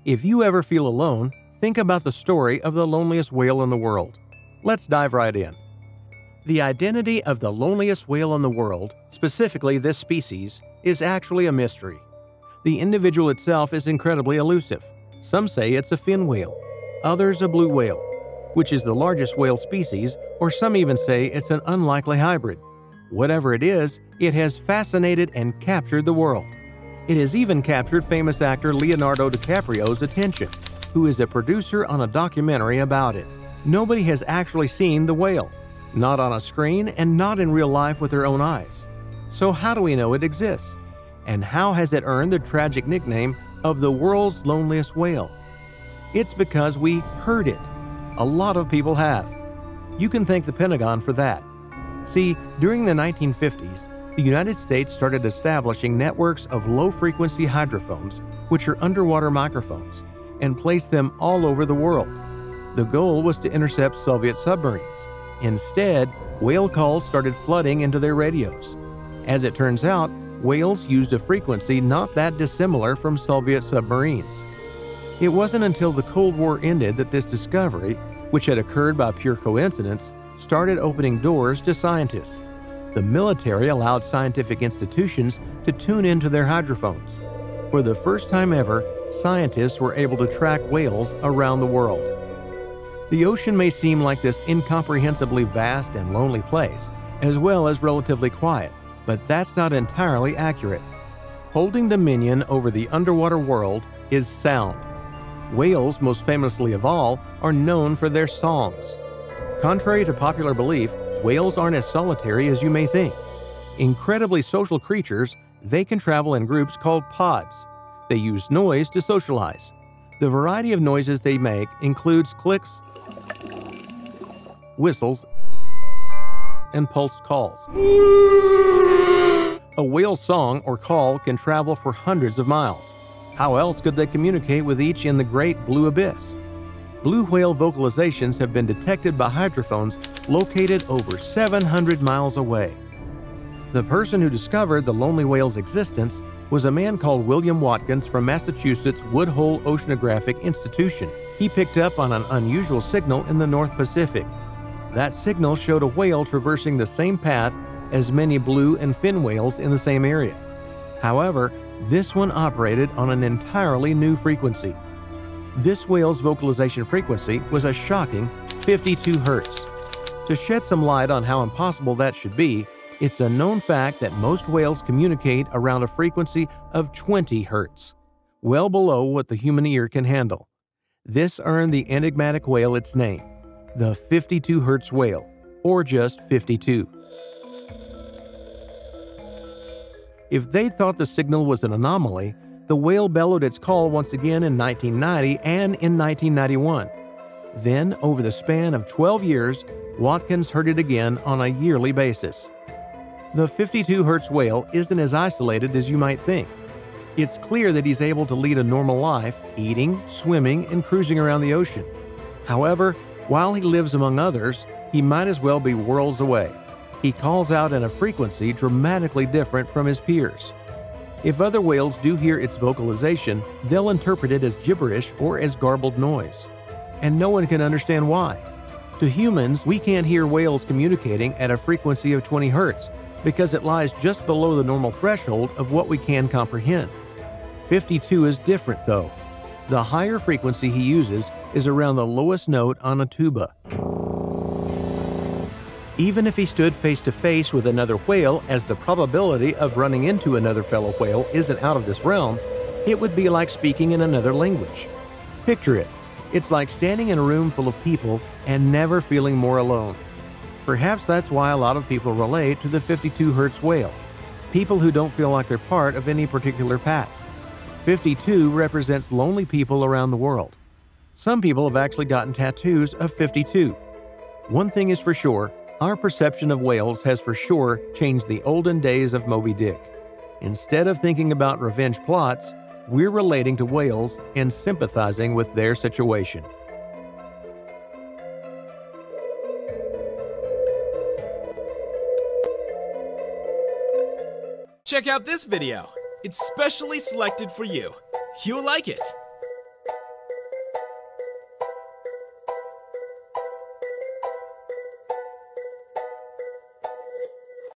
If you ever feel alone, think about the story of the loneliest whale in the world. Let's dive right in. The identity of the loneliest whale in the world, specifically this species, is actually a mystery. The individual itself is incredibly elusive. Some say it's a fin whale, others a blue whale, which is the largest whale species, or some even say it's an unlikely hybrid. Whatever it is, it has fascinated and captured the world. It has even captured famous actor Leonardo DiCaprio's attention, who is a producer on a documentary about it. Nobody has actually seen the whale, not on a screen and not in real life with their own eyes. So how do we know it exists? And how has it earned the tragic nickname of the world's loneliest whale? It's because we heard it. A lot of people have. You can thank the Pentagon for that. See, during the 1950s, the United States started establishing networks of low-frequency hydrophones, which are underwater microphones, and placed them all over the world. The goal was to intercept Soviet submarines. Instead, whale calls started flooding into their radios. As it turns out, whales used a frequency not that dissimilar from Soviet submarines. It wasn't until the Cold War ended that this discovery, which had occurred by pure coincidence, started opening doors to scientists. The military allowed scientific institutions to tune into their hydrophones. For the first time ever, scientists were able to track whales around the world. The ocean may seem like this incomprehensibly vast and lonely place, as well as relatively quiet, but that's not entirely accurate. Holding dominion over the underwater world is sound. Whales, most famously of all, are known for their songs. Contrary to popular belief, whales aren't as solitary as you may think. Incredibly social creatures, they can travel in groups called pods. They use noise to socialize. The variety of noises they make includes clicks, whistles, and pulsed calls. A whale song or call can travel for hundreds of miles. How else could they communicate with each in the great blue abyss? Blue whale vocalizations have been detected by hydrophones located over 700 miles away. The person who discovered the lonely whale's existence was a man called William Watkins from Massachusetts Woodhull Oceanographic Institution. He picked up on an unusual signal in the North Pacific. That signal showed a whale traversing the same path as many blue and fin whales in the same area. However, this one operated on an entirely new frequency. This whale's vocalization frequency was a shocking 52 hertz. To shed some light on how impossible that should be, it's a known fact that most whales communicate around a frequency of 20 hertz, well below what the human ear can handle. This earned the enigmatic whale its name, the 52 hertz whale, or just 52. If they thought the signal was an anomaly, the whale bellowed its call once again in 1990 and in 1991. Then, over the span of 12 years, Watkins heard it again on a yearly basis. The 52 hertz whale isn't as isolated as you might think. It's clear that he's able to lead a normal life, eating, swimming, and cruising around the ocean. However, while he lives among others, he might as well be worlds away. He calls out in a frequency dramatically different from his peers. If other whales do hear its vocalization, they'll interpret it as gibberish or as garbled noise. And no one can understand why. To humans, we can't hear whales communicating at a frequency of 20 hertz because it lies just below the normal threshold of what we can comprehend. 52 is different though. The higher frequency he uses is around the lowest note on a tuba. Even if he stood face to face with another whale, as the probability of running into another fellow whale isn't out of this realm, it would be like speaking in another language. Picture it. It's like standing in a room full of people and never feeling more alone. Perhaps that's why a lot of people relate to the 52 hertz whale. People who don't feel like they're part of any particular pack. 52 represents lonely people around the world. Some people have actually gotten tattoos of 52. One thing is for sure, our perception of whales has for sure changed the olden days of Moby Dick. Instead of thinking about revenge plots, we're relating to whales and sympathizing with their situation. Check out this video. It's specially selected for you. You'll like it.